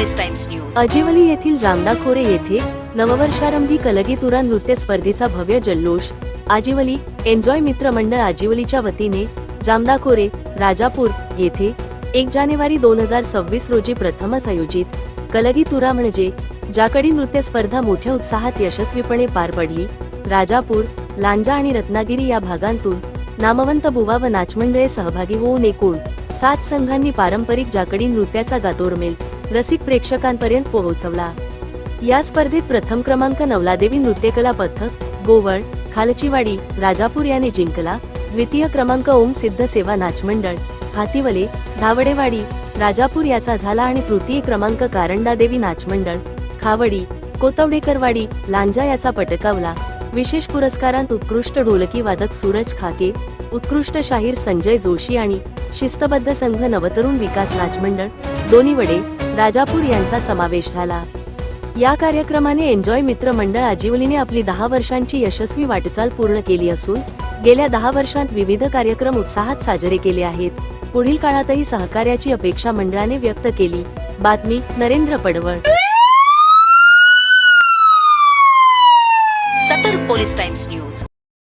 Police times news. Ajivali येथील जामदाखोरे येथे नववर्षारंभी कलगीतुरा नृत्य स्पर्धेचा भव्य जल्लोष। आजिवली एन्जॉय मित्र मंडळ आजिवलीच्या वतीने जामदाखोरे राजापूर येथे 1 जानेवारी 2026 रोजी प्रथमच आयोजित कलगीतुरा म्हणजे जाकडी नृत्य स्पर्धा मोठ्या उत्साहात यशस्वीपणे पार पडली। राजापूर, लांजा आणि रत्नागिरी या भागांतून नामवंत बुवा व नाचमंडळे सहभागी होऊन एकूण 7 संघांनी पारंपरिक जाकडी नृत्याचा गातोरमेल रसिक प्रेक्षकांपर्यंत पोहोचवला। या स्पर्धेत प्रथम क्रमांक नवलादेवी नृत्यकला पथक गोवळ खालचीवाडी राजापूर याने जिंकला। द्वितीय क्रमांक ओम सिद्ध सेवा नाचमंडळ हातीवले धावडेवाडी राजापूर याचा झाला आणि तृतीय क्रमांक कारंडादेवी नाचमंडळ खावडी कोतवडेकरवाडी लांजा याचा पटकावला। विशेष पुरस्कारांत उत्कृष्ट ढोलकी वादक सूरज खाके, उत्कृष्ट शाहीर संजय जोशी आणि शिस्तबद्ध संघ नवतरुण विकास नाचमंडळ दोन्हीवडे राजापूर यांचा समावेश झाला। या कार्यक्रमाने एन्जॉय मित्र मंडळ आजिवलीने आपली 10 वर्षांची यशस्वी वाटचाल पूर्ण केली असून गेल्या 10 वर्षांत विविध कार्यक्रम उत्साहात साजरे केले आहेत। पुढील काळातही सहकार्याची अपेक्षा मंडळाने व्यक्त केली। बातमी नरेंद्र पडवळ। सतर पोलीस टाइम्स न्यूज।